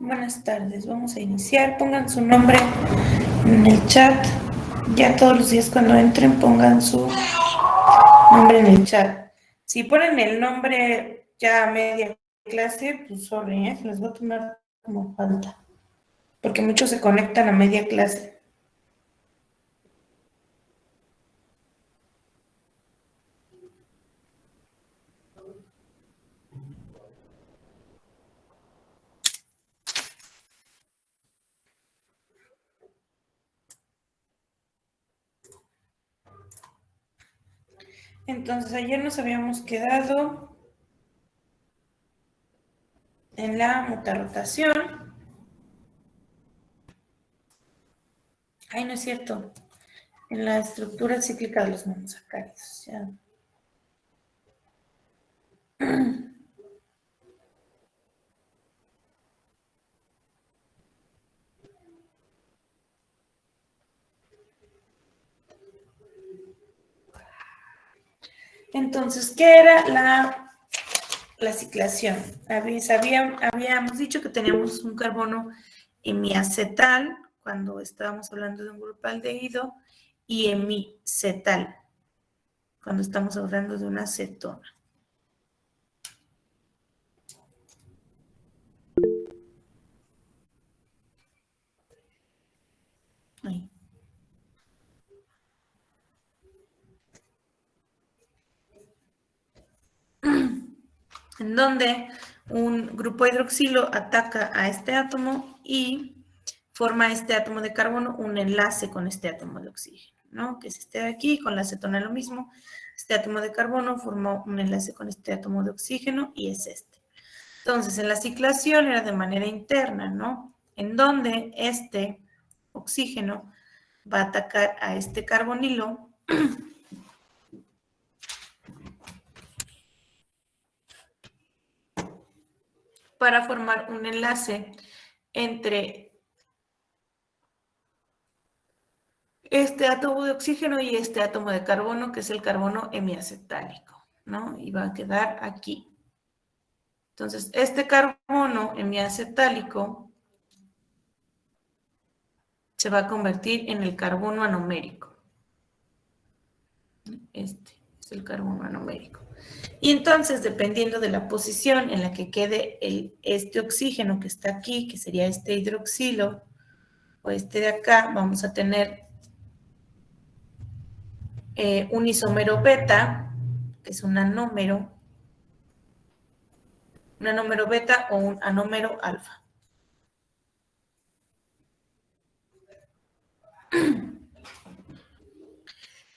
Buenas tardes, vamos a iniciar. Pongan su nombre en el chat. Ya todos los días cuando entren pongan su nombre en el chat. Si ponen el nombre ya a media clase, pues sorry, se les va a tomar como falta. Porque muchos se conectan a media clase. Entonces, ayer nos habíamos quedado en la mutarotación. Ay, no es cierto. En la estructura cíclica de los monosacáridos. Ya. Entonces, ¿qué era la ciclación? Habíamos dicho que teníamos un carbono hemiacetal cuando estábamos hablando de un grupo aldehído y hemicetal cuando estamos hablando de una cetona. Ahí. En donde un grupo hidroxilo ataca a este átomo y forma este átomo de carbono un enlace con este átomo de oxígeno, ¿no? Que es este de aquí, con la acetona lo mismo. Este átomo de carbono formó un enlace con este átomo de oxígeno y es este. Entonces, en la ciclación era de manera interna, ¿no? En donde este oxígeno va a atacar a este carbonilo para formar un enlace entre este átomo de oxígeno y este átomo de carbono, que es el carbono hemiacetálico, ¿no? Y va a quedar aquí. Entonces, este carbono hemiacetálico se va a convertir en el carbono anomérico. Este es el carbono anomérico. Y entonces, dependiendo de la posición en la que quede este oxígeno que está aquí, que sería este hidroxilo, o este de acá, vamos a tener un isómero beta, que es un anómero beta o un anómero alfa.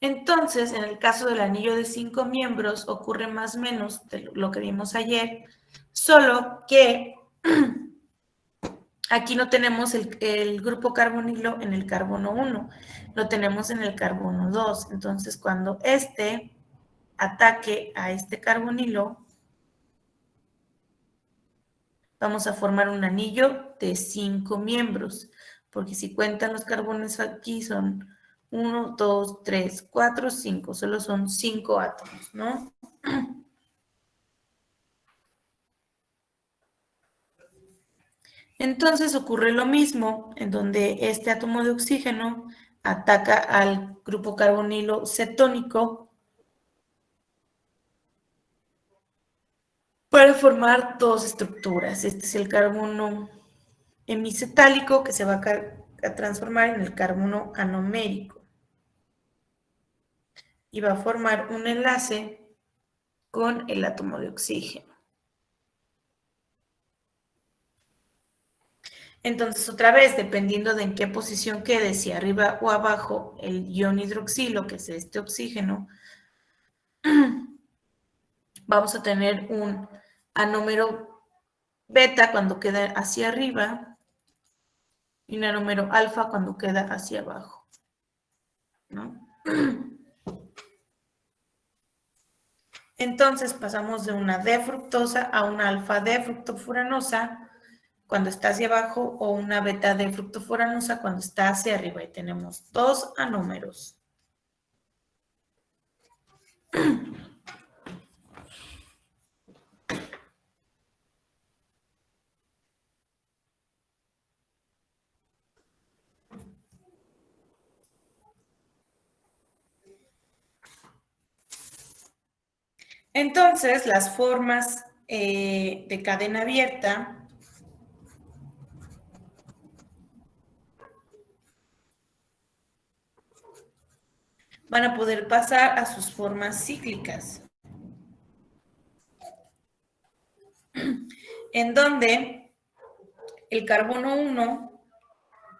Entonces, en el caso del anillo de 5 miembros, ocurre más o menos de lo que vimos ayer, solo que aquí no tenemos el grupo carbonilo en el carbono 1, lo tenemos en el carbono 2. Entonces, cuando este ataque a este carbonilo, vamos a formar un anillo de 5 miembros, porque si cuentan los carbones aquí son 1, 2, 3, 4, 5, solo son 5 átomos, ¿no? Entonces ocurre lo mismo, en donde este átomo de oxígeno ataca al grupo carbonilo cetónico para formar dos estructuras. Este es el carbono hemicetálico que se va a transformar en el carbono anomérico y va a formar un enlace con el átomo de oxígeno. Entonces, otra vez, dependiendo de en qué posición quede, si arriba o abajo, el ion hidroxilo, que es este oxígeno, vamos a tener un anómero beta cuando queda hacia arriba y un anómero alfa cuando queda hacia abajo, ¿no? Entonces pasamos de una D-fructosa a una alfa-D-fructofuranosa cuando está hacia abajo o una beta-D-fructofuranosa cuando está hacia arriba y tenemos dos anómeros. Entonces, las formas de cadena abierta van a poder pasar a sus formas cíclicas, en donde el carbono 1,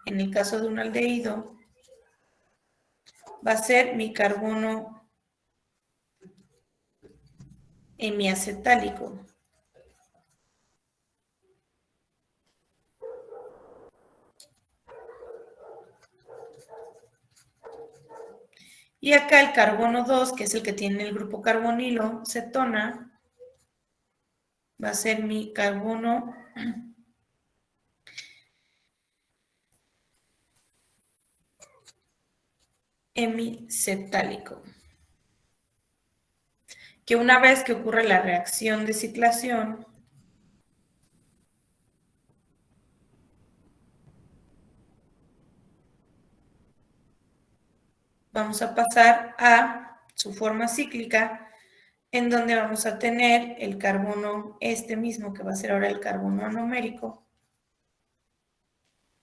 en el caso de un aldehído, va a ser mi carbono hemiacetálico. Y acá el carbono 2, que es el que tiene el grupo carbonilo, cetona, va a ser mi carbono hemicetálico. Que una vez que ocurre la reacción de ciclación, vamos a pasar a su forma cíclica, en donde vamos a tener el carbono este mismo, que va a ser ahora el carbono anomérico,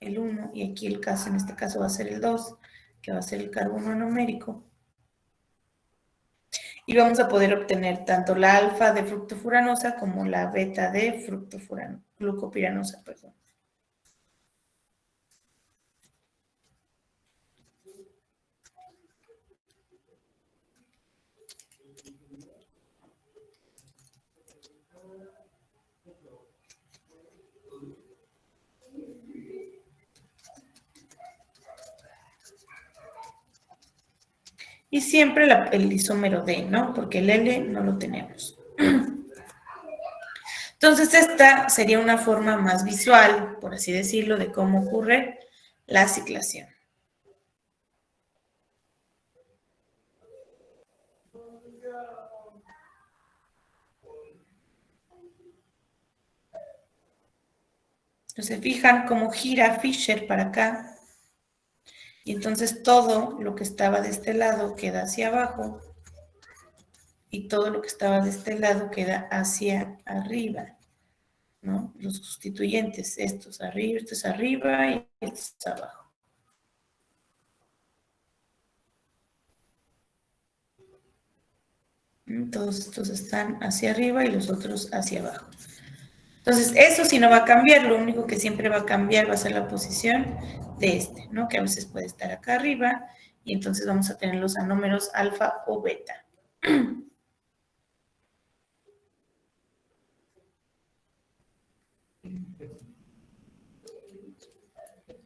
el 1, y aquí el caso, en este caso va a ser el 2, que va a ser el carbono anomérico. Y vamos a poder obtener tanto la alfa de fructofuranosa como la beta de glucopiranosa, perdón. Y siempre el isómero D, ¿no? Porque el L no lo tenemos. Entonces, esta sería una forma más visual, por así decirlo, de cómo ocurre la ciclación. Entonces, se fijan cómo gira Fischer para acá. Y entonces todo lo que estaba de este lado queda hacia abajo. Y todo lo que estaba de este lado queda hacia arriba, ¿no? Los sustituyentes, estos arriba, estos arriba y estos abajo. Todos estos están hacia arriba y los otros hacia abajo. Entonces, eso sí no va a cambiar, lo único que siempre va a cambiar va a ser la posición de este, ¿no? Que a veces puede estar acá arriba y entonces vamos a tener los anómeros alfa o beta.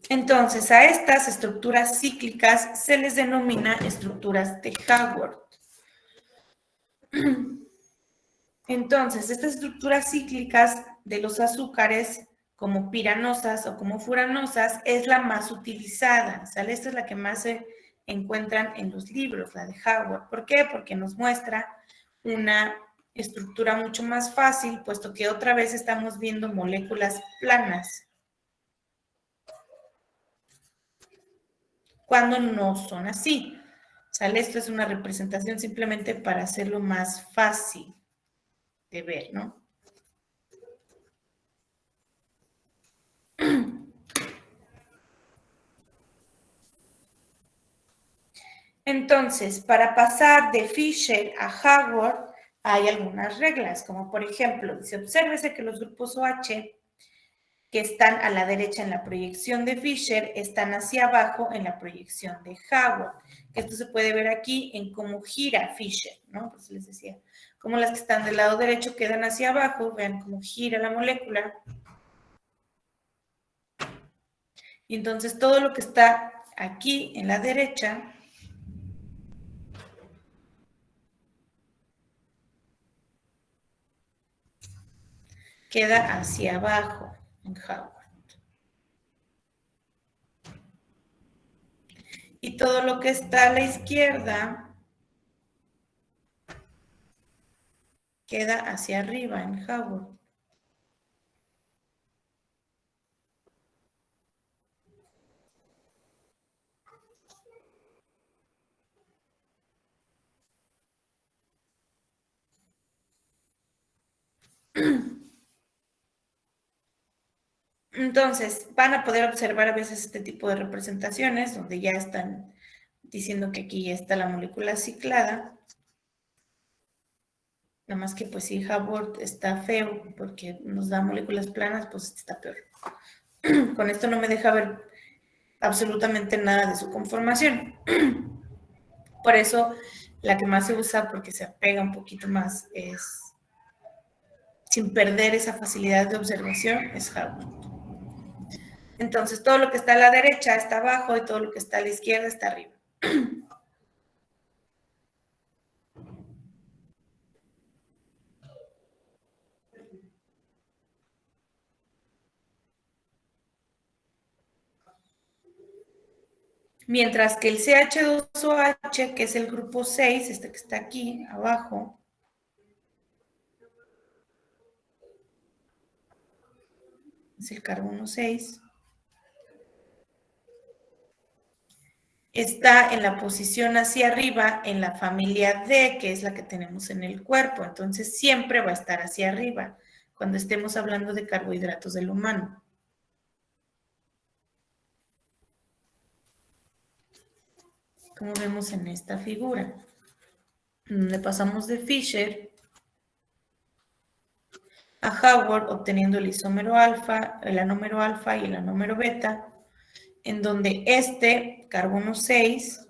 Entonces, a estas estructuras cíclicas se les denomina estructuras de Haworth. Entonces, estas estructuras cíclicas de los azúcares, como piranosas o como furanosas, es la más utilizada, ¿sale? Esta es la que más se encuentran en los libros, la de Haworth. ¿Por qué? Porque nos muestra una estructura mucho más fácil, puesto que otra vez estamos viendo moléculas planas, cuando no son así. ¿Sale? Esto es una representación simplemente para hacerlo más fácil de ver, ¿no? Entonces, para pasar de Fischer a Haworth hay algunas reglas, como por ejemplo, dice, obsérvese que los grupos OH que están a la derecha en la proyección de Fischer están hacia abajo en la proyección de Haworth. Esto se puede ver aquí en cómo gira Fischer, ¿no? Pues les decía, como las que están del lado derecho quedan hacia abajo, vean cómo gira la molécula. Y entonces todo lo que está aquí en la derecha queda hacia abajo en Haworth. Y todo lo que está a la izquierda queda hacia arriba en Haworth. Entonces, van a poder observar a veces este tipo de representaciones donde ya están diciendo que aquí está la molécula ciclada. Nada más que pues si Haworth está feo porque nos da moléculas planas, pues está peor. Con esto no me deja ver absolutamente nada de su conformación. Por eso la que más se usa porque se apega un poquito más es, sin perder esa facilidad de observación, es Haworth. Entonces todo lo que está a la derecha está abajo y todo lo que está a la izquierda está arriba. Mientras que el CH2OH, que es el grupo 6, este que está aquí abajo, es el carbono 6, está en la posición hacia arriba en la familia D, que es la que tenemos en el cuerpo. Entonces siempre va a estar hacia arriba cuando estemos hablando de carbohidratos del humano. Como vemos en esta figura. Le pasamos de Fischer a Haworth obteniendo el isómero alfa, el anómero alfa y el anómero beta, en donde este carbono 6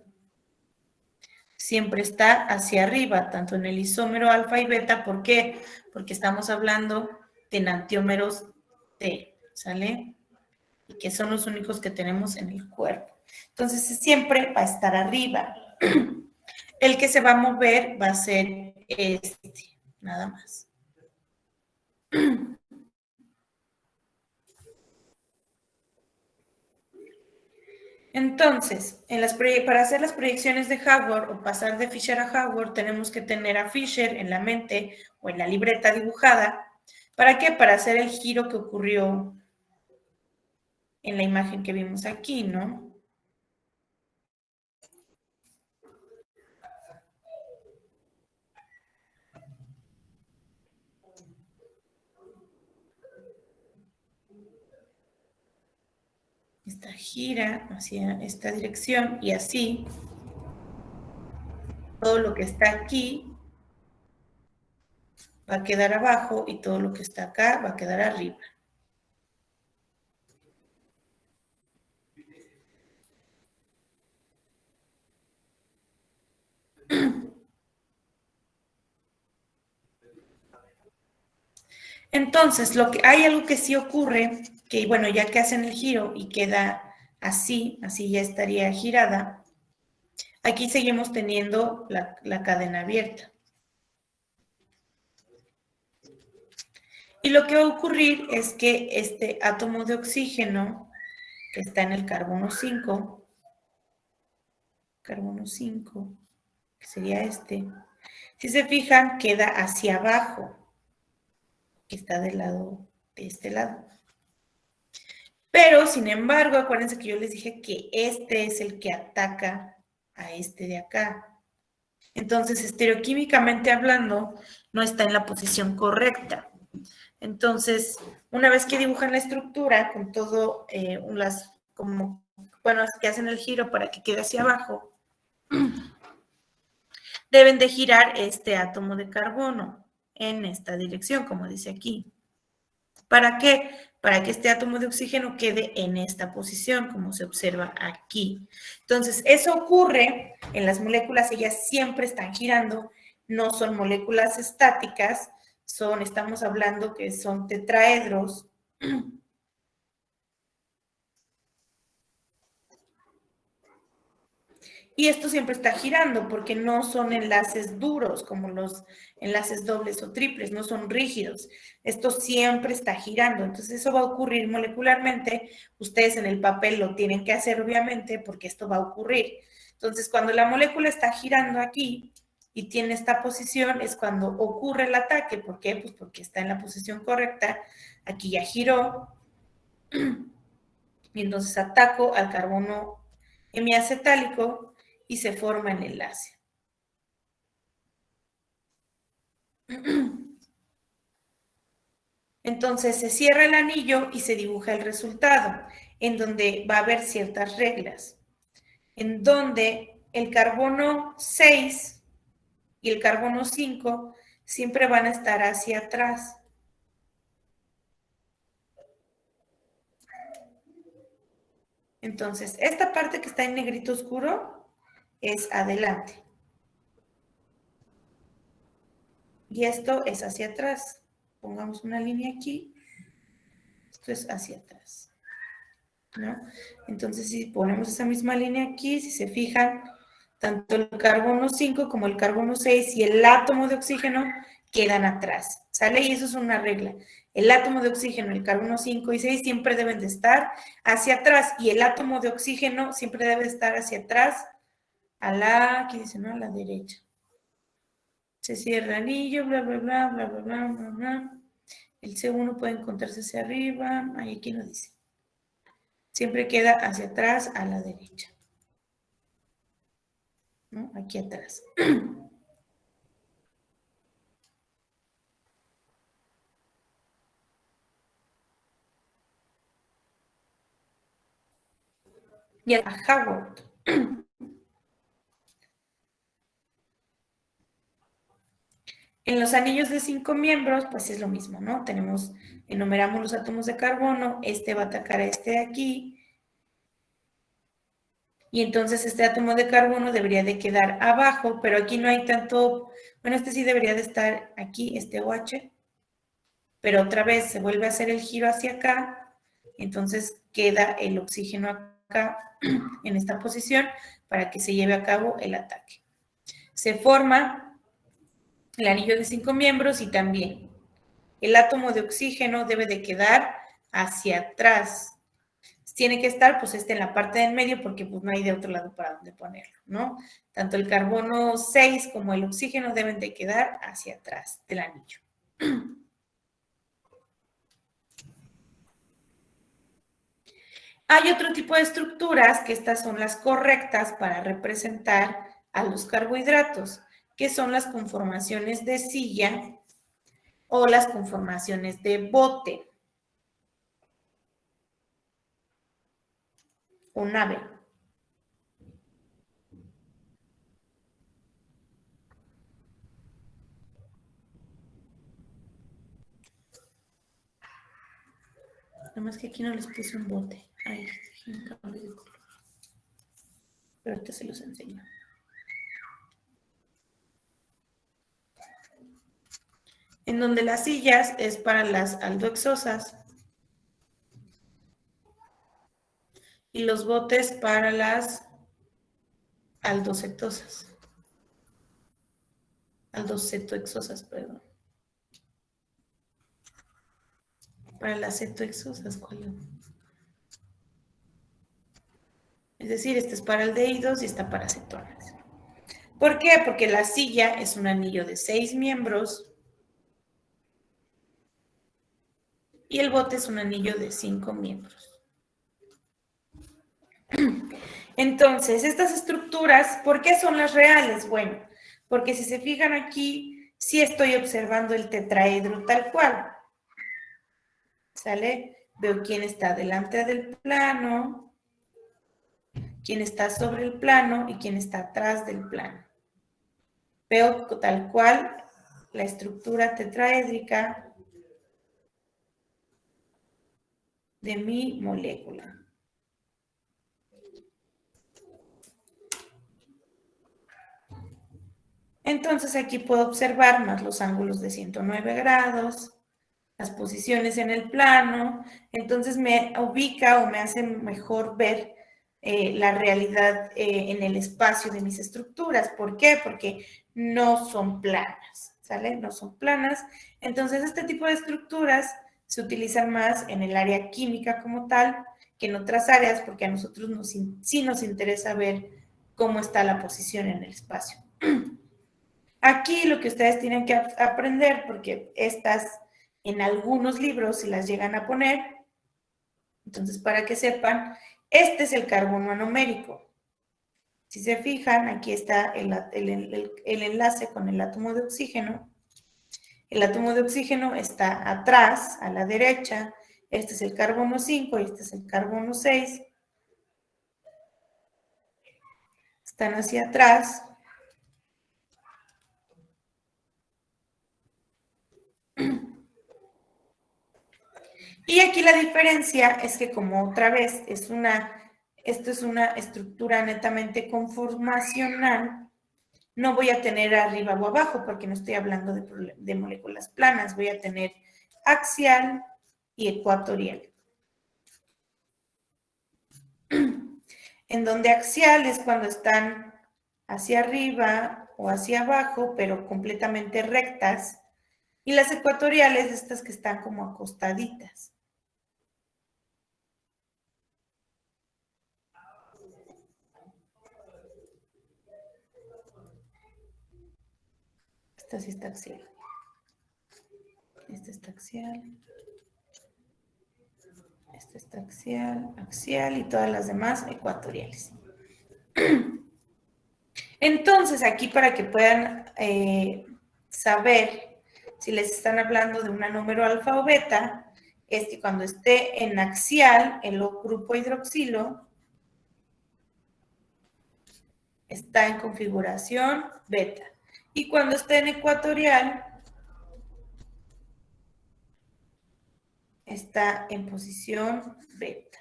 siempre está hacia arriba, tanto en el isómero alfa y beta. ¿Por qué? Porque estamos hablando de enantiómeros T, ¿sale? Y que son los únicos que tenemos en el cuerpo. Entonces siempre va a estar arriba. El que se va a mover va a ser este, nada más. Entonces, para hacer las proyecciones de Haworth o pasar de Fischer a Haworth, tenemos que tener a Fischer en la mente o en la libreta dibujada. ¿Para qué? Para hacer el giro que ocurrió en la imagen que vimos aquí, ¿no? Esta gira hacia esta dirección y así todo lo que está aquí va a quedar abajo y todo lo que está acá va a quedar arriba. Entonces, hay algo que sí ocurre, que bueno, ya que hacen el giro y queda así ya estaría girada, aquí seguimos teniendo la cadena abierta. Y lo que va a ocurrir es que este átomo de oxígeno, que está en el carbono 5, que sería este, si se fijan, queda hacia abajo, que está del lado de este lado. Pero, sin embargo, acuérdense que yo les dije que este es el que ataca a este de acá. Entonces, estereoquímicamente hablando, no está en la posición correcta. Entonces, una vez que dibujan la estructura con todo que hacen el giro para que quede hacia abajo, deben de girar este átomo de carbono en esta dirección, como dice aquí. ¿Para qué? Para que este átomo de oxígeno quede en esta posición, como se observa aquí. Entonces, eso ocurre en las moléculas, ellas siempre están girando, no son moléculas estáticas, estamos hablando que son tetraedros. Y esto siempre está girando porque no son enlaces duros como los enlaces dobles o triples, no son rígidos. Esto siempre está girando. Entonces eso va a ocurrir molecularmente. Ustedes en el papel lo tienen que hacer obviamente porque esto va a ocurrir. Entonces cuando la molécula está girando aquí y tiene esta posición es cuando ocurre el ataque. ¿Por qué? Pues porque está en la posición correcta. Aquí ya giró. Y entonces ataco al carbono hemiacetálico y se forma el enlace. Entonces se cierra el anillo y se dibuja el resultado, en donde va a haber ciertas reglas, en donde el carbono 6 y el carbono 5 siempre van a estar hacia atrás. Entonces, esta parte que está en negrito oscuro es adelante. Y esto es hacia atrás. Pongamos una línea aquí. Esto es hacia atrás, ¿no? Entonces, si ponemos esa misma línea aquí, si se fijan, tanto el carbono 5 como el carbono 6 y el átomo de oxígeno quedan atrás, ¿sale? Y eso es una regla. El átomo de oxígeno, el carbono 5 y 6 siempre deben de estar hacia atrás y el átomo de oxígeno siempre debe estar hacia atrás a la, aquí dice, ¿no? A la derecha. Se cierra el anillo, bla, bla, bla, bla, bla, bla, bla, bla. El C1 puede encontrarse hacia arriba, ahí aquí no dice. Siempre queda hacia atrás a la derecha, ¿no? Aquí atrás. Y a Howard. En los anillos de 5 miembros, pues es lo mismo, ¿no? Enumeramos los átomos de carbono, este va a atacar a este de aquí, y entonces este átomo de carbono debería de quedar abajo, pero aquí no hay tanto, bueno, este sí debería de estar aquí, este OH, pero otra vez se vuelve a hacer el giro hacia acá, entonces queda el oxígeno acá en esta posición para que se lleve a cabo el ataque. Se forma el anillo de 5 miembros y también el átomo de oxígeno debe de quedar hacia atrás. Tiene que estar, pues, en la parte del medio porque pues no hay de otro lado para dónde ponerlo, ¿no? Tanto el carbono 6 como el oxígeno deben de quedar hacia atrás del anillo. Hay otro tipo de estructuras que estas son las correctas para representar a los carbohidratos, que son las conformaciones de silla o las conformaciones de bote o nave. Nada más que aquí no les puse un bote. Ay, un cambio de color. Pero ahorita se los enseño. En donde las sillas es para las aldohexosas y los botes para las aldocetosas. Aldocetohexosas, perdón. Para las cetohexosas, ¿cuál es? Es decir, este es para aldehídos y está para cetonas. ¿Por qué? Porque la silla es un anillo de 6 miembros y el bote es un anillo de 5 miembros. Entonces, estas estructuras, ¿por qué son las reales? Bueno, porque si se fijan aquí, sí estoy observando el tetraedro tal cual. ¿Sale? Veo quién está delante del plano, quién está sobre el plano y quién está atrás del plano. Veo tal cual la estructura tetraédrica de mi molécula. Entonces aquí puedo observar más los ángulos de 109 grados, las posiciones en el plano, entonces me ubica o me hace mejor ver la realidad en el espacio de mis estructuras. ¿Por qué? Porque no son planas, ¿sale? No son planas. Entonces este tipo de estructuras se utilizan más en el área química como tal que en otras áreas porque a nosotros sí nos interesa ver cómo está la posición en el espacio. Aquí lo que ustedes tienen que aprender, porque estas en algunos libros se las llegan a poner, entonces para que sepan, este es el carbono anomérico. Si se fijan, aquí está el enlace con el átomo de oxígeno El átomo de oxígeno está atrás, a la derecha. Este es el carbono 5 y este es el carbono 6. Están hacia atrás. Y aquí la diferencia es que, como otra vez esto es una estructura netamente conformacional, no voy a tener arriba o abajo porque no estoy hablando de moléculas planas, voy a tener axial y ecuatorial. En donde axial es cuando están hacia arriba o hacia abajo, pero completamente rectas, y las ecuatoriales, estas que están como acostaditas. Esta sí está axial. Esta está axial. Esta está axial, axial y todas las demás ecuatoriales. Entonces, aquí para que puedan saber si les están hablando de una número alfa o beta, es que cuando esté en axial, el grupo hidroxilo está en configuración beta. Y cuando esté en ecuatorial, está en posición beta.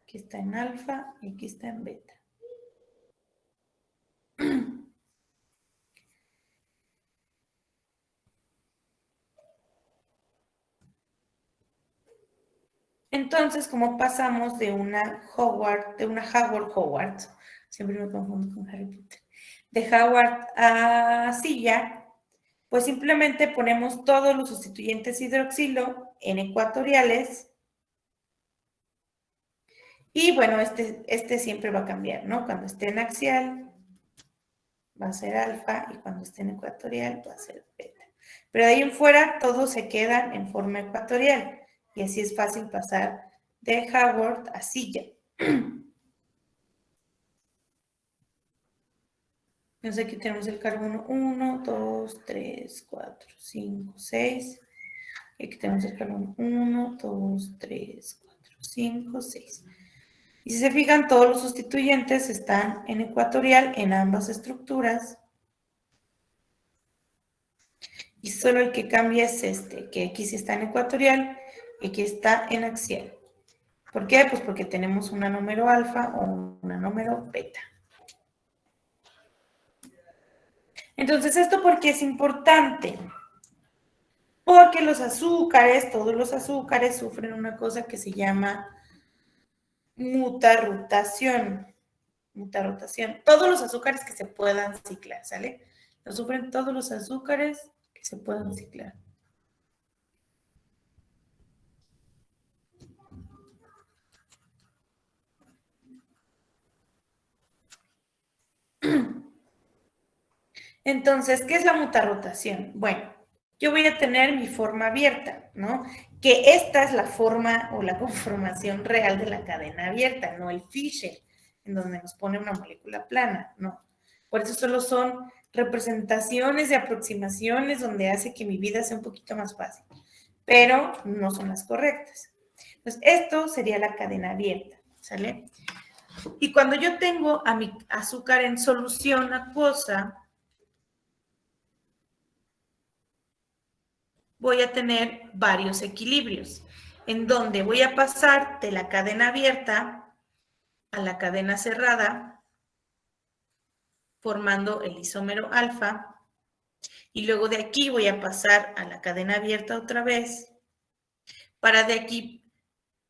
Aquí está en alfa y aquí está en beta. Entonces, como pasamos de una Howard, siempre me confundo con Harry Potter, de Howard a silla, pues simplemente ponemos todos los sustituyentes hidroxilo en ecuatoriales. Y bueno, este siempre va a cambiar, ¿no? Cuando esté en axial va a ser alfa y cuando esté en ecuatorial va a ser beta. Pero de ahí en fuera todos se quedan en forma ecuatorial y así es fácil pasar de Howard a silla. Entonces aquí tenemos el carbono 1, 2, 3, 4, 5, 6. Y aquí tenemos el carbono 1, 2, 3, 4, 5, 6. Y si se fijan, todos los sustituyentes están en ecuatorial en ambas estructuras. Y solo el que cambia es este, que aquí sí está en ecuatorial y aquí está en axial. ¿Por qué? Pues porque tenemos una número alfa o una número beta. Entonces, ¿esto por qué es importante? Porque los azúcares, todos los azúcares sufren una cosa que se llama mutarrotación. Mutarrotación. Todos los azúcares que se puedan ciclar, ¿sale? Lo sufren todos los azúcares que se puedan ciclar. Entonces, ¿qué es la mutarrotación? Bueno, yo voy a tener mi forma abierta, ¿no? Que esta es la forma o la conformación real de la cadena abierta, no el Fischer, en donde nos pone una molécula plana, no. Por eso solo son representaciones y aproximaciones donde hace que mi vida sea un poquito más fácil, pero no son las correctas. Entonces, esto sería la cadena abierta, ¿sale? Y cuando yo tengo a mi azúcar en solución acuosa, voy a tener varios equilibrios, en donde voy a pasar de la cadena abierta a la cadena cerrada, formando el isómero alfa, y luego de aquí voy a pasar a la cadena abierta otra vez, para de aquí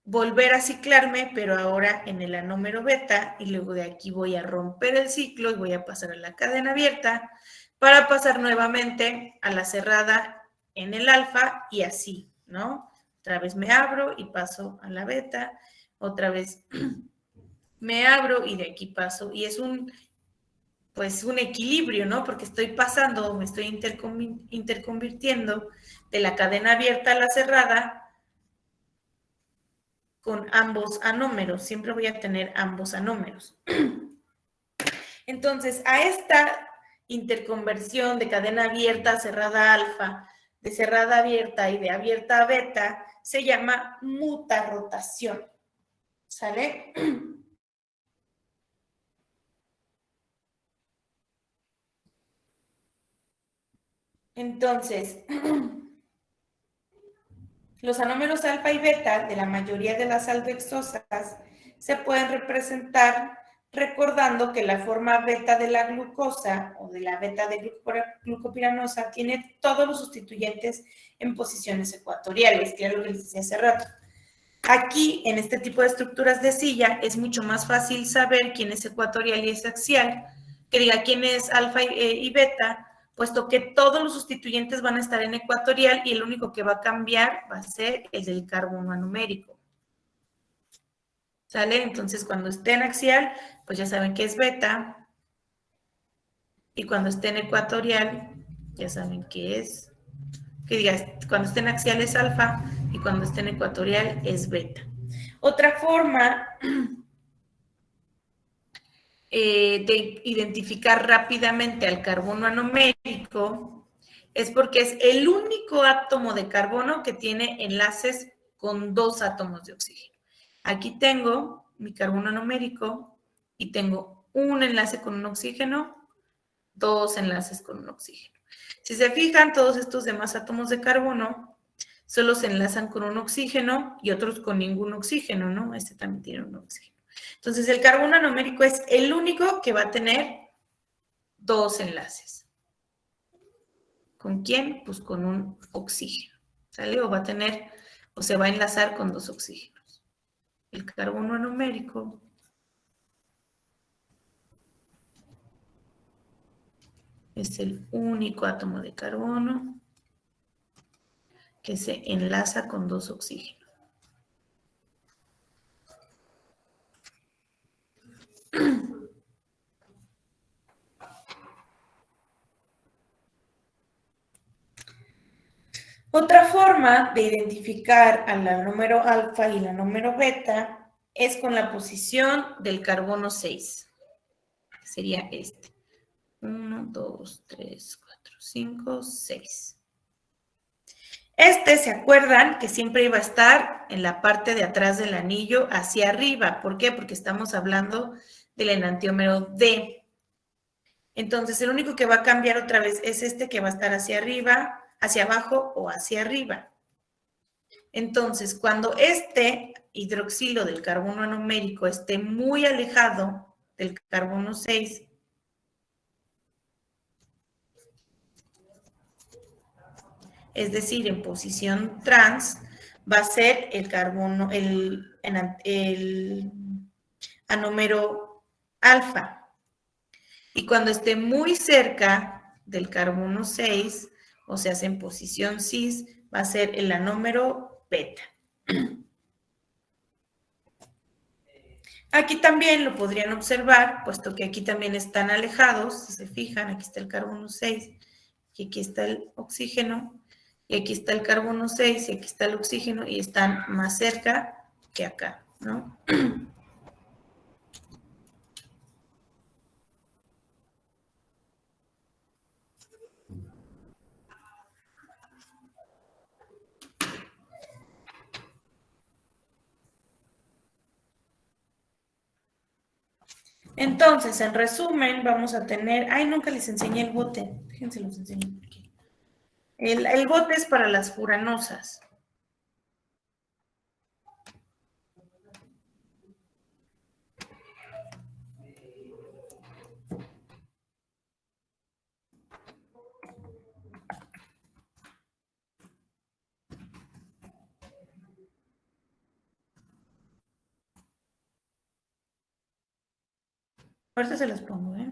volver a ciclarme, pero ahora en el anómero beta, y luego de aquí voy a romper el ciclo y voy a pasar a la cadena abierta, para pasar nuevamente a la cerrada en el alfa y así, ¿no? Otra vez me abro y paso a la beta, otra vez me abro y de aquí paso. Y es pues un equilibrio, ¿no? Porque estoy pasando, me estoy interconvirtiendo de la cadena abierta a la cerrada con ambos anómeros. Siempre voy a tener ambos anómeros. Entonces, a esta interconversión de cadena abierta a cerrada alfa, de cerrada a abierta y de abierta a beta, se llama mutarrotación. ¿Sale? Entonces, los anómeros alfa y beta de la mayoría de las aldehexosas se pueden representar recordando que la forma beta de la glucosa o de la beta de glucopiranosa tiene todos los sustituyentes en posiciones ecuatoriales, que es lo que les decía hace rato. Aquí, en este tipo de estructuras de silla, es mucho más fácil saber quién es ecuatorial y es axial, que diga quién es alfa y beta, puesto que todos los sustituyentes van a estar en ecuatorial y el único que va a cambiar va a ser el del carbono anumérico. ¿Sale? Entonces, cuando esté en axial, pues ya saben que es beta. Y cuando esté en ecuatorial, ya saben que es, que diga, cuando esté en axial es alfa y cuando esté en ecuatorial es beta. Otra forma de identificar rápidamente al carbono anomérico es porque es el único átomo de carbono que tiene enlaces con 2 átomos de oxígeno. Aquí tengo mi carbono anomérico y tengo un enlace con un oxígeno, 2 enlaces con un oxígeno. Si se fijan, todos estos demás átomos de carbono solo se enlazan con un oxígeno y otros con ningún oxígeno, ¿no? Este también tiene un oxígeno. Entonces, el carbono anomérico es el único que va a tener 2 enlaces. ¿Con quién? Pues con un oxígeno, ¿sale? O va a tener, o se va a enlazar con 2 oxígenos. El carbono anomérico es el único átomo de carbono que se enlaza con 2 oxígenos. Otra forma de identificar al anómero alfa y el anómero beta es con la posición del carbono 6. Sería este. 1, 2, 3, 4, 5, 6. Este, ¿se acuerdan? Que siempre iba a estar en la parte de atrás del anillo hacia arriba. ¿Por qué? Porque estamos hablando del enantiómero D. Entonces, el único que va a cambiar otra vez es este que va a estar hacia arriba, hacia abajo o hacia arriba. Entonces, cuando este hidroxilo del carbono anomérico esté muy alejado del carbono 6, es decir, en posición trans, va a ser el carbono, el anómero alfa. Y cuando esté muy cerca del carbono 6, o sea, en posición cis, va a ser el anómero beta. Aquí también lo podrían observar, puesto que aquí también están alejados, si se fijan, aquí está el carbono 6, y aquí está el oxígeno, y aquí está el carbono 6, y aquí está el oxígeno, y están más cerca que acá, ¿no? Entonces, en resumen, vamos a tener, ay, nunca les enseñé el bote, fíjense, los enseño aquí. El bote es para las furanosas. Ahorita se las pongo, ¿eh?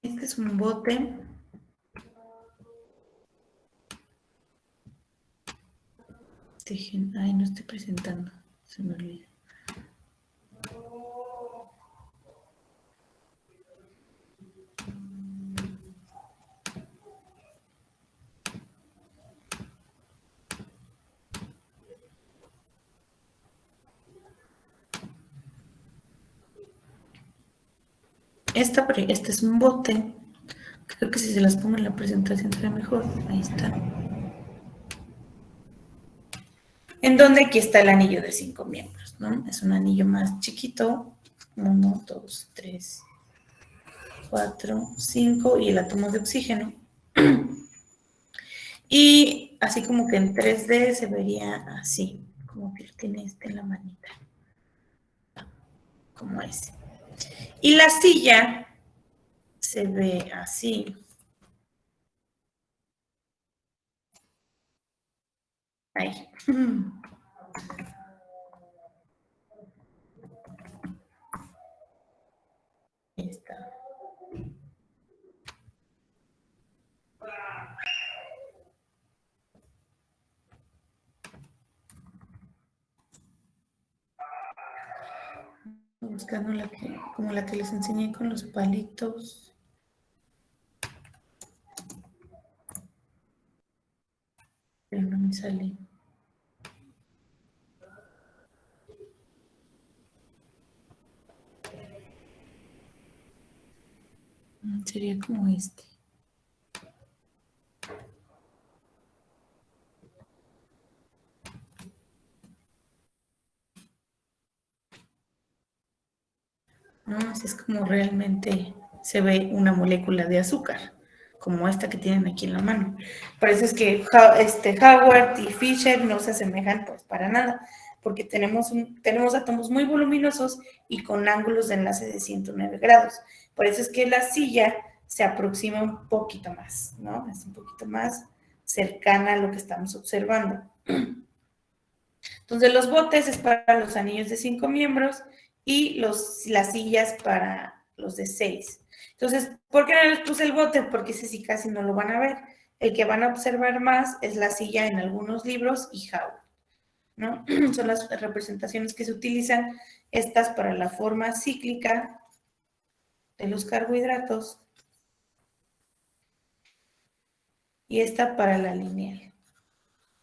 Este es un bote. Ay, no estoy presentando. Se me olvida. Este es un bote. Creo que si se las pongo en la presentación será mejor. Ahí está. En donde aquí está el anillo de 5 miembros, ¿no? Es un anillo más chiquito. 1, 2, 3, 4, 5 y el átomo de oxígeno. Y así como que en 3D se vería así, como que tiene este en la manita. Como ese. Y la silla se ve así. Ahí. Ahí está. Buscando como la que les enseñé con los palitos. Pero no me sale. Sería como este. ¿No? Así es como realmente se ve una molécula de azúcar, como esta que tienen aquí en la mano. Por eso es que Howard y Fisher no se asemejan pues para nada, porque tenemos átomos muy voluminosos y con ángulos de enlace de 109 grados. Por eso es que la silla se aproxima un poquito más, ¿no? Es un poquito más cercana a lo que estamos observando. Entonces, los botes es para los anillos de 5 miembros y las sillas para los de 6. Entonces, ¿por qué no les puse el bote? Porque ese sí casi no lo van a ver. El que van a observar más es la silla en algunos libros y Howard, ¿no? Son las representaciones que se utilizan, estas para la forma cíclica de los carbohidratos y esta para la lineal,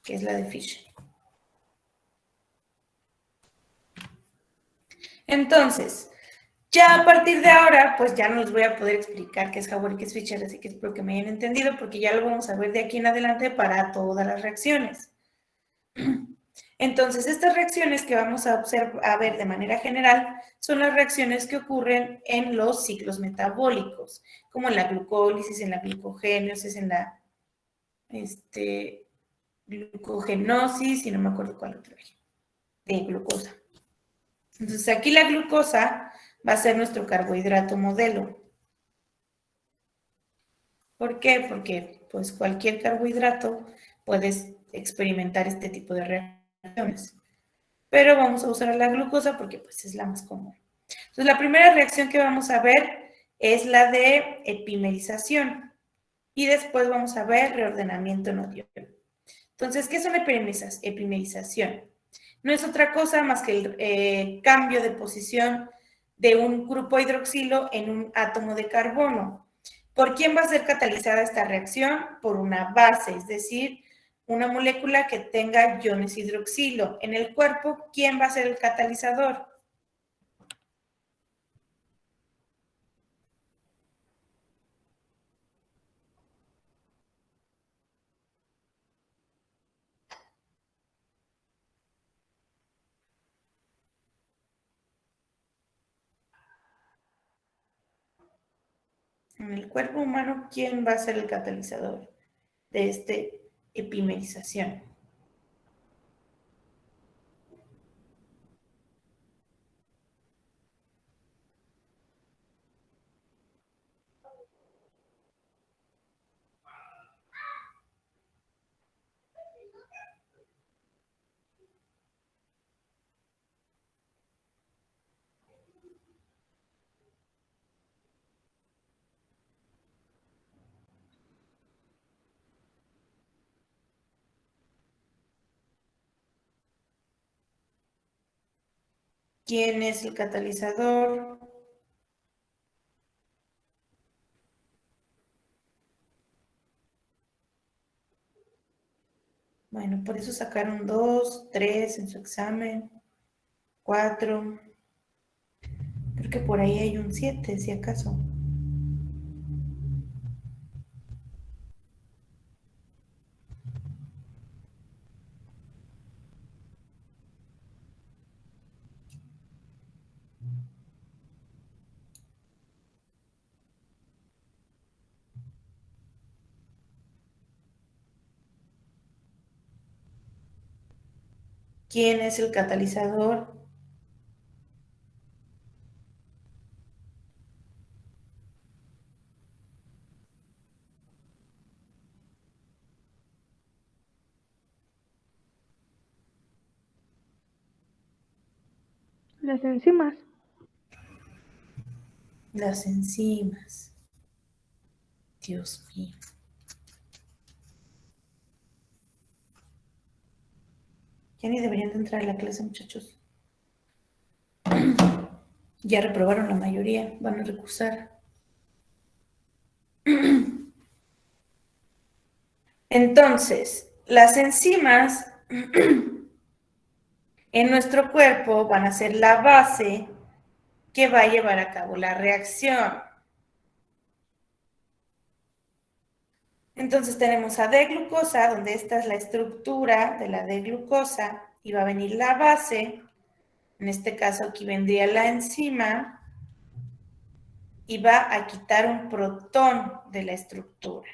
que es la de Fisher. Entonces, ya a partir de ahora, pues ya no les voy a poder explicar qué es Howard y qué es Fischer, así que espero que me hayan entendido, porque ya lo vamos a ver de aquí en adelante para todas las reacciones. Entonces, estas reacciones que vamos a ver de manera general son las reacciones que ocurren en los ciclos metabólicos, como en la glucólisis, en la glucogénesis, en la glucogenosis, y no me acuerdo cuál otra, de glucosa. Entonces, aquí la glucosa va a ser nuestro carbohidrato modelo. ¿Por qué? Porque pues cualquier carbohidrato puedes experimentar este tipo de reacciones. Pero vamos a usar la glucosa porque pues es la más común. Entonces, la primera reacción que vamos a ver es la de epimerización. Y después vamos a ver reordenamiento en Entonces, ¿qué son epimerización? No es otra cosa más que el cambio de posición de un grupo hidroxilo en un átomo de carbono. ¿Por quién va a ser catalizada esta reacción? Por una base, es decir, una molécula que tenga iones hidroxilo. En el cuerpo, ¿quién va a ser el catalizador? En el cuerpo humano, ¿quién va a ser el catalizador de esta epimerización? ¿Quién es el catalizador? Bueno, por eso sacaron 2, 3 en su examen, 4. Creo que por ahí hay un 7, si acaso. ¿Quién es el catalizador? Las enzimas. Las enzimas. Dios mío. Ya ni deberían de entrar a la clase, muchachos. Ya reprobaron la mayoría, van a recursar. Entonces, las enzimas en nuestro cuerpo van a ser la base que va a llevar a cabo la reacción. Entonces tenemos a D-glucosa, donde esta es la estructura de la D-glucosa, y va a venir la base, en este caso aquí vendría la enzima, y va a quitar un protón de la estructura.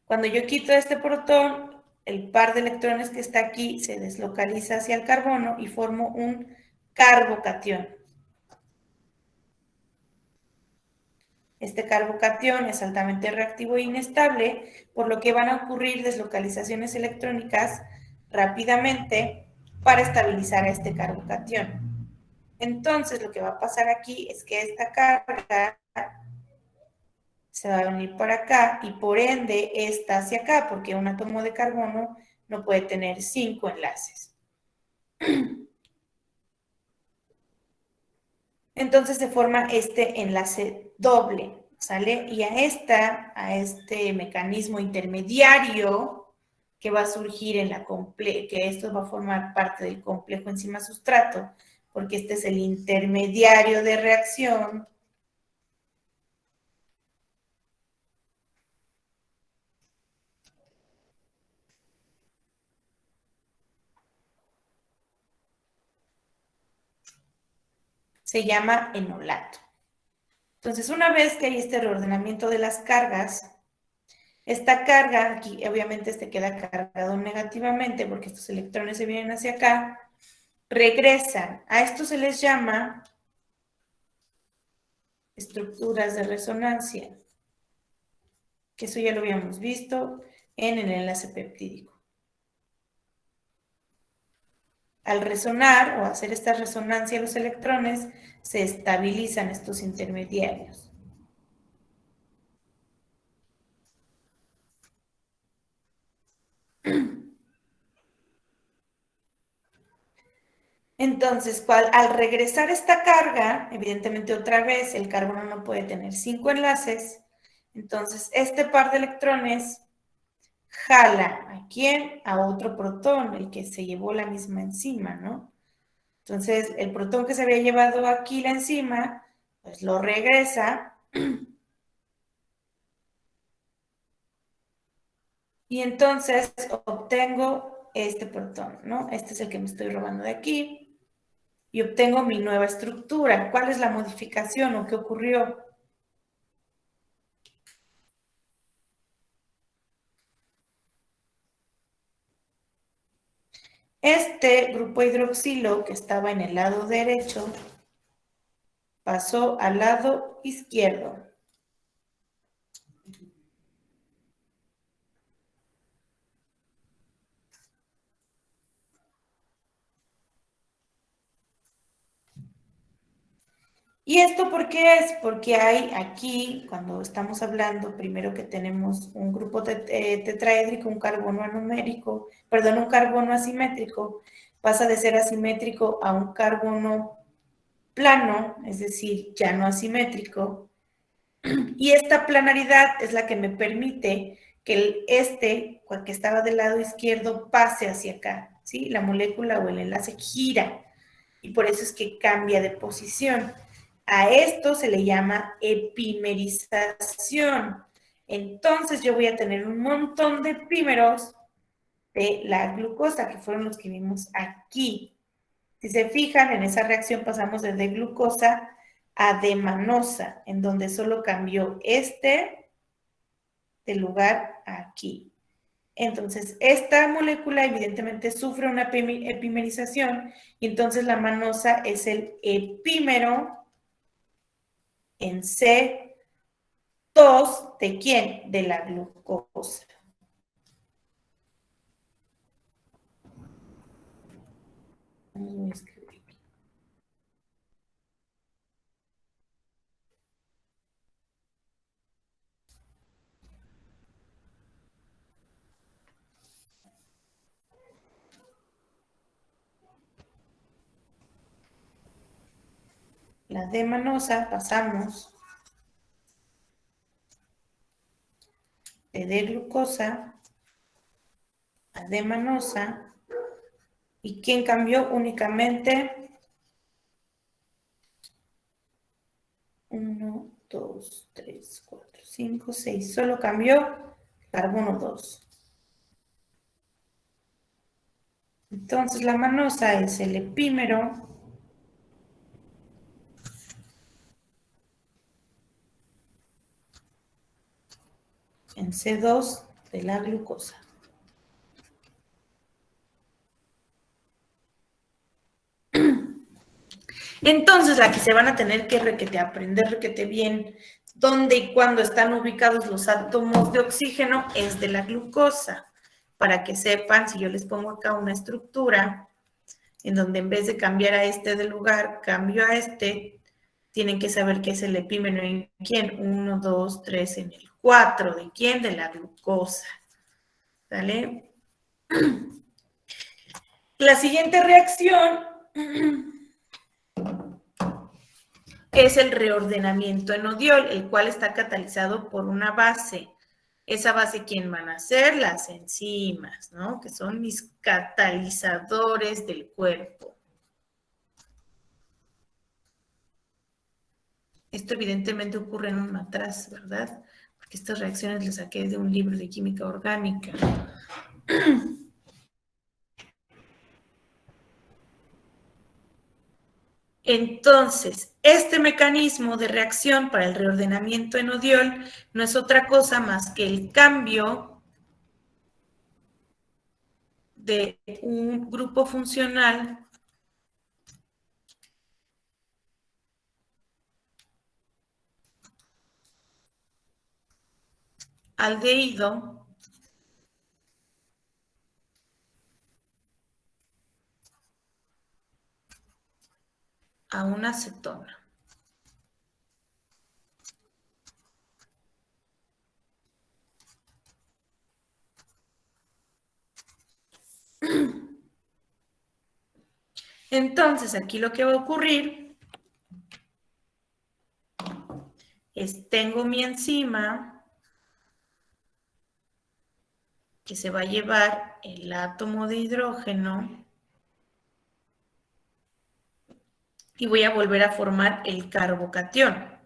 Cuando yo quito este protón, el par de electrones que está aquí se deslocaliza hacia el carbono y formo un carbocatión. Este carbocatión es altamente reactivo e inestable, por lo que van a ocurrir deslocalizaciones electrónicas rápidamente para estabilizar a este carbocatión. Entonces, lo que va a pasar aquí es que esta carga se va a venir para acá y por ende esta hacia acá, porque un átomo de carbono no puede tener 5 enlaces. Entonces se forma este enlace doble, ¿sale? Y a este mecanismo intermediario que va a surgir en la que esto va a formar parte del complejo enzima-sustrato, porque este es el intermediario de reacción. Se llama enolato. Entonces, una vez que hay este reordenamiento de las cargas, esta carga, aquí obviamente este queda cargado negativamente porque estos electrones se vienen hacia acá, regresan. A esto se les llama estructuras de resonancia, que eso ya lo habíamos visto en el enlace peptídico. Al resonar o hacer esta resonancia los electrones, se estabilizan estos intermediarios. Entonces, al regresar esta carga, evidentemente otra vez el carbono no puede tener 5 enlaces, entonces este par de electrones jala a quién, a otro protón, el que se llevó la misma enzima, ¿no? Entonces, el protón que se había llevado aquí la enzima, pues lo regresa y entonces obtengo este protón, ¿no? Este es el que me estoy robando de aquí y obtengo mi nueva estructura. ¿Cuál es la modificación o qué ocurrió? Este grupo hidroxilo que estaba en el lado derecho pasó al lado izquierdo. ¿Y esto por qué es? Porque hay aquí, cuando estamos hablando, primero que tenemos un grupo tetraédrico, un carbono anumérico, perdón, un carbono asimétrico, pasa de ser asimétrico a un carbono plano, es decir, ya no asimétrico. Y esta planaridad es la que me permite que que estaba del lado izquierdo, pase hacia acá, ¿sí? La molécula o el enlace gira y por eso es que cambia de posición. A esto se le llama epimerización. Entonces yo voy a tener un montón de epímeros de la glucosa, que fueron los que vimos aquí. Si se fijan, en esa reacción pasamos de glucosa a D-manosa, en donde solo cambió de lugar aquí. Entonces, esta molécula evidentemente sufre una epimerización y entonces la manosa es el epímero en C2 ¿de quién? De la glucosa. Voy a escribir. La D-manosa pasamos de D-glucosa a D-manosa. ¿Y quién cambió? Únicamente 1, 2, 3, 4, 5, 6. Solo cambió carbono 2. Entonces la manosa es el epímero en C2 de la glucosa. Entonces, la que se van a tener que aprender bien dónde y cuándo están ubicados los átomos de oxígeno es de la glucosa. Para que sepan, si yo les pongo acá una estructura en donde en vez de cambiar a este de lugar, cambio a este, tienen que saber qué es el epímero en quién. 1, 2, 3 en el 4. ¿De quién? De la glucosa. ¿Vale? La siguiente reacción es el reordenamiento enodiol, el cual está catalizado por una base. Esa base, ¿quién van a ser? Las enzimas, ¿no? Que son mis catalizadores del cuerpo. Esto evidentemente ocurre en un matraz, ¿verdad? Porque estas reacciones las saqué de un libro de química orgánica. Entonces, este mecanismo de reacción para el reordenamiento enodiol no es otra cosa más que el cambio de un grupo funcional aldehído a una acetona. Entonces, aquí lo que va a ocurrir es, tengo mi enzima que se va a llevar el átomo de hidrógeno y voy a volver a formar el carbocatión,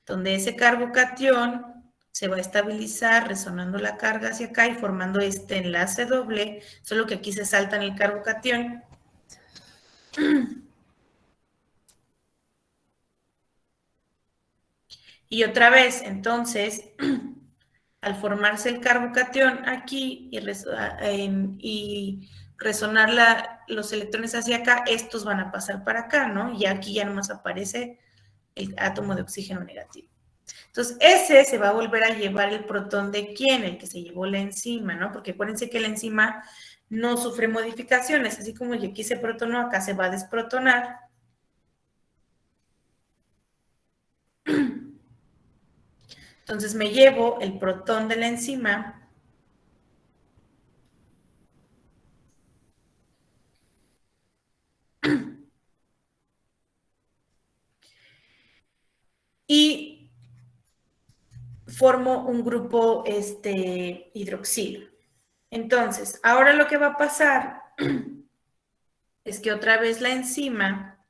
donde ese carbocatión se va a estabilizar resonando la carga hacia acá y formando este enlace doble, solo que aquí se salta en el carbocatión. Y otra vez, entonces, al formarse el carbocatión aquí y resonar los electrones hacia acá, estos van a pasar para acá, ¿no? Y aquí ya nomás aparece el átomo de oxígeno negativo. Entonces, ese se va a volver a llevar el protón de quién, el que se llevó la enzima, ¿no? Porque acuérdense que la enzima no sufre modificaciones, así como aquí se protonó, acá se va a desprotonar. Entonces me llevo el protón de la enzima y formo un grupo hidroxilo. Entonces, ahora lo que va a pasar es que otra vez la enzima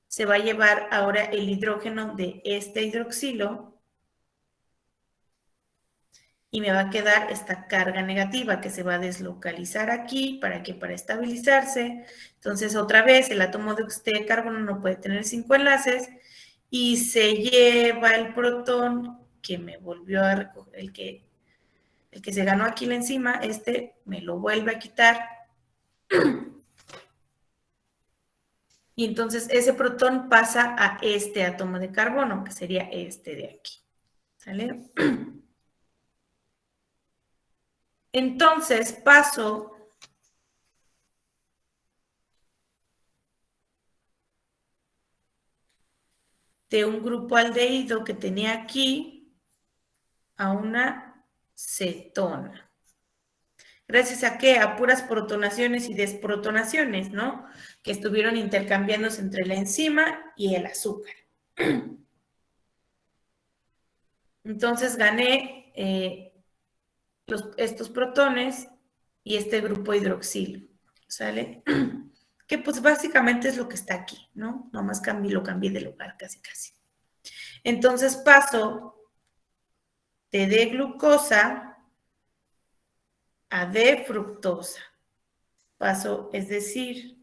se va a llevar ahora el hidrógeno de este hidroxilo y me va a quedar esta carga negativa que se va a deslocalizar aquí para estabilizarse. Entonces, otra vez, el átomo de carbono no puede tener 5 enlaces y se lleva el protón que me volvió a recoger, el que se ganó aquí la enzima, me lo vuelve a quitar. Y entonces ese protón pasa a este átomo de carbono, que sería este de aquí. ¿Sale? Entonces paso de un grupo aldehído que tenía aquí a una cetona. ¿Gracias a qué? A puras protonaciones y desprotonaciones, ¿no? Que estuvieron intercambiándose entre la enzima y el azúcar. Entonces gané estos protones y este grupo hidroxilo, ¿sale? Que pues básicamente es lo que está aquí, ¿no? Nomás lo cambié de lugar casi. Entonces paso de D-glucosa a D-fructosa. Paso, es decir,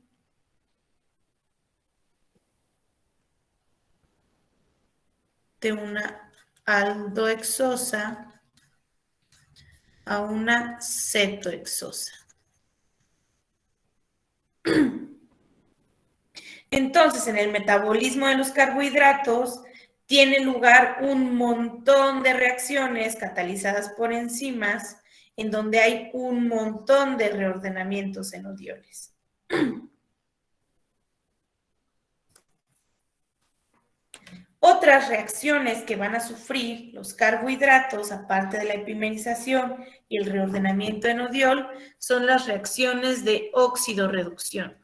de una aldohexosa a una cetohexosa. Entonces, en el metabolismo de los carbohidratos tiene lugar un montón de reacciones catalizadas por enzimas en donde hay un montón de reordenamientos en enodioles. Otras reacciones que van a sufrir los carbohidratos, aparte de la epimerización y el reordenamiento enodiol, son las reacciones de óxido-reducción.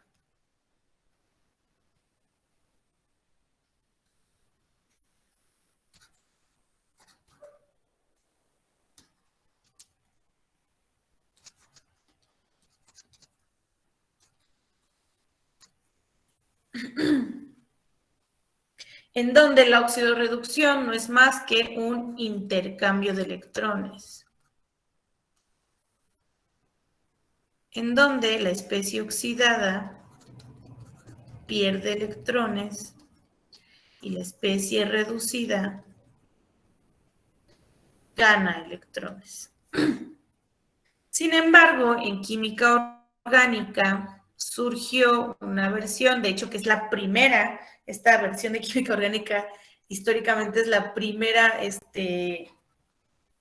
En donde la oxidorreducción no es más que un intercambio de electrones. En donde la especie oxidada pierde electrones y la especie reducida gana electrones. Sin embargo, en química orgánica surgió una versión, de hecho que es la primera, esta versión de química orgánica históricamente es la primera,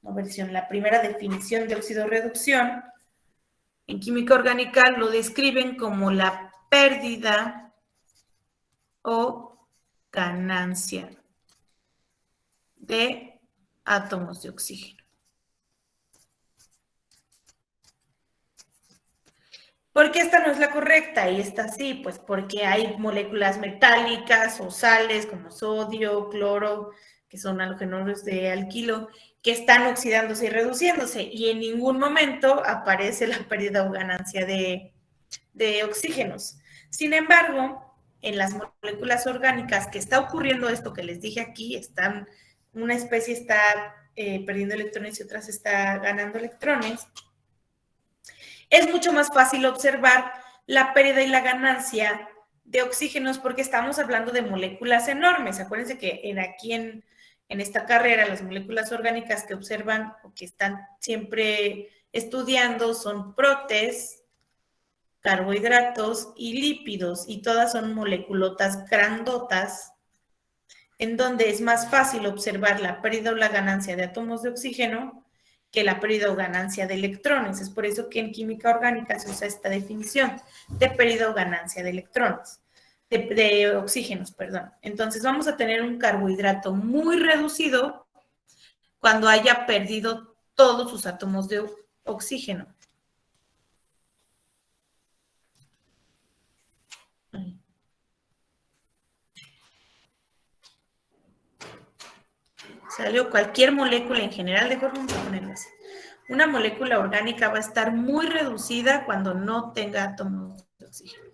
la primera definición de oxidorreducción. En química orgánica lo describen como la pérdida o ganancia de átomos de oxígeno. ¿Por qué esta no es la correcta y esta sí? Pues porque hay moléculas metálicas o sales como sodio, cloro, que son halogenuros de alquilo, que están oxidándose y reduciéndose y en ningún momento aparece la pérdida o ganancia de oxígenos. Sin embargo, en las moléculas orgánicas que está ocurriendo esto que les dije aquí, una especie está perdiendo electrones y otras está ganando electrones, es mucho más fácil observar la pérdida y la ganancia de oxígenos porque estamos hablando de moléculas enormes. Acuérdense que aquí en esta carrera las moléculas orgánicas que observan o que están siempre estudiando son protes, carbohidratos y lípidos, y todas son moleculotas grandotas, en donde es más fácil observar la pérdida o la ganancia de átomos de oxígeno que la pérdida o ganancia de electrones. Es por eso que en química orgánica se usa esta definición de pérdida o ganancia de electrones, de oxígenos, perdón. Entonces vamos a tener un carbohidrato muy reducido cuando haya perdido todos sus átomos de oxígeno. Salió cualquier molécula en general, de vamos a ponerlo así. Una molécula orgánica va a estar muy reducida cuando no tenga átomos de oxígeno.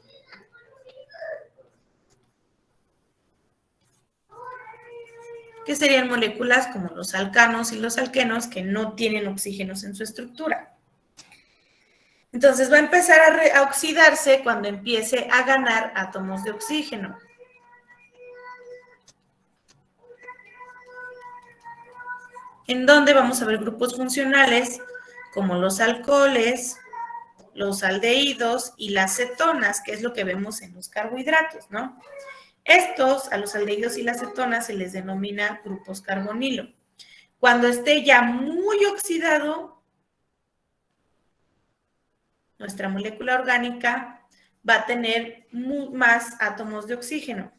Que serían moléculas como los alcanos y los alquenos que no tienen oxígenos en su estructura. Entonces va a empezar a oxidarse cuando empiece a ganar átomos de oxígeno. En donde vamos a ver grupos funcionales como los alcoholes, los aldehídos y las cetonas, que es lo que vemos en los carbohidratos, ¿no? Estos, a los aldehídos y las cetonas, se les denomina grupos carbonilo. Cuando esté ya muy oxidado, nuestra molécula orgánica va a tener más átomos de oxígeno.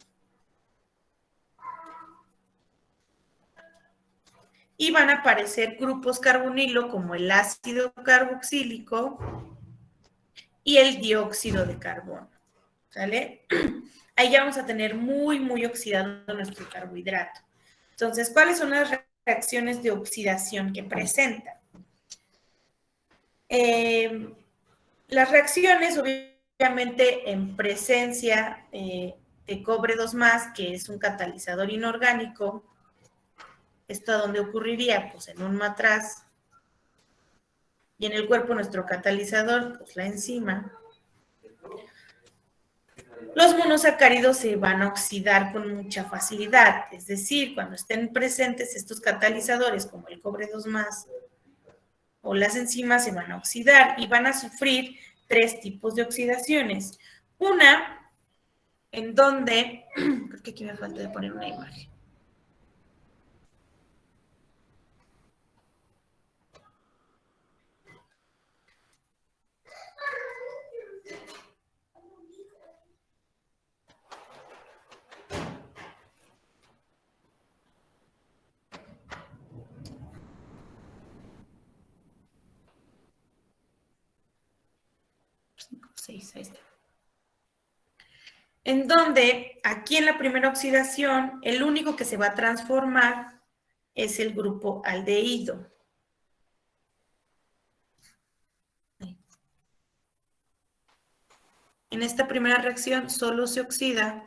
Y van a aparecer grupos carbonilo como el ácido carboxílico y el dióxido de carbono. ¿Sale? Ahí ya vamos a tener muy oxidado nuestro carbohidrato. Entonces, ¿cuáles son las reacciones de oxidación que presenta? Las reacciones, obviamente, en presencia de cobre 2+, que es un catalizador inorgánico, ¿esto dónde ocurriría? Pues en un matraz. Y en el cuerpo nuestro catalizador, pues la enzima. Los monosacáridos se van a oxidar con mucha facilidad, es decir, cuando estén presentes estos catalizadores como el cobre 2+, o las enzimas se van a oxidar y van a sufrir 3 tipos de oxidaciones. Una, en donde, creo que aquí me falta de poner una imagen. Ahí está. En donde aquí en la primera oxidación, el único que se va a transformar es el grupo aldehído. En esta primera reacción solo se oxida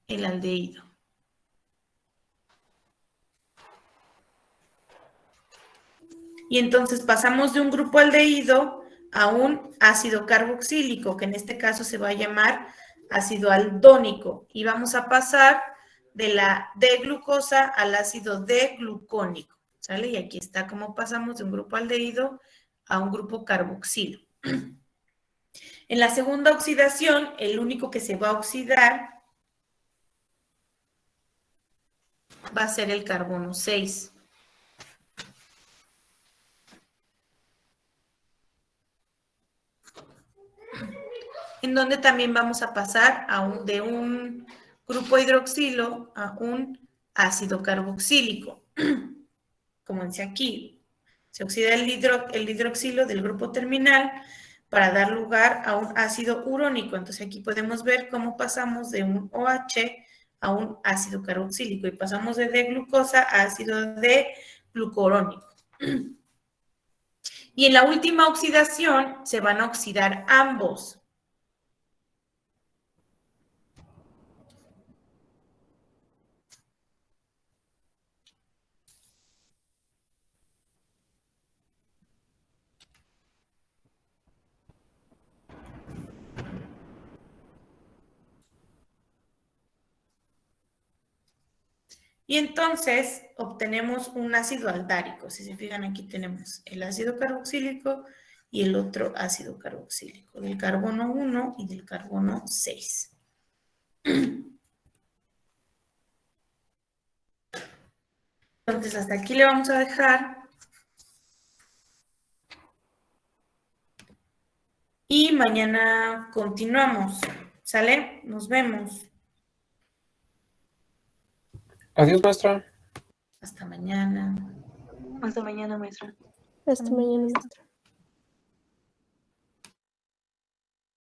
el aldehído. Y entonces pasamos de un grupo aldehído a un ácido carboxílico, que en este caso se va a llamar ácido aldónico. Y vamos a pasar de la D-glucosa al ácido D-glucónico, ¿sale? Y aquí está cómo pasamos de un grupo aldehído a un grupo carboxilo. En la segunda oxidación, el único que se va a oxidar va a ser el carbono 6. En donde también vamos a pasar de un grupo hidroxilo a un ácido carboxílico. Como dice aquí, se oxida el hidroxilo del grupo terminal para dar lugar a un ácido urónico. Entonces aquí podemos ver cómo pasamos de un OH a un ácido carboxílico y pasamos de D-glucosa a ácido D-glucurónico. Y en la última oxidación se van a oxidar ambos. Y entonces obtenemos un ácido aldárico. Si se fijan, aquí tenemos el ácido carboxílico y el otro ácido carboxílico, del carbono 1 y del carbono 6. Entonces, hasta aquí le vamos a dejar. Y mañana continuamos. ¿Sale? Nos vemos. Adiós, maestra. Hasta mañana. Hasta mañana, maestra. Hasta mañana, maestra.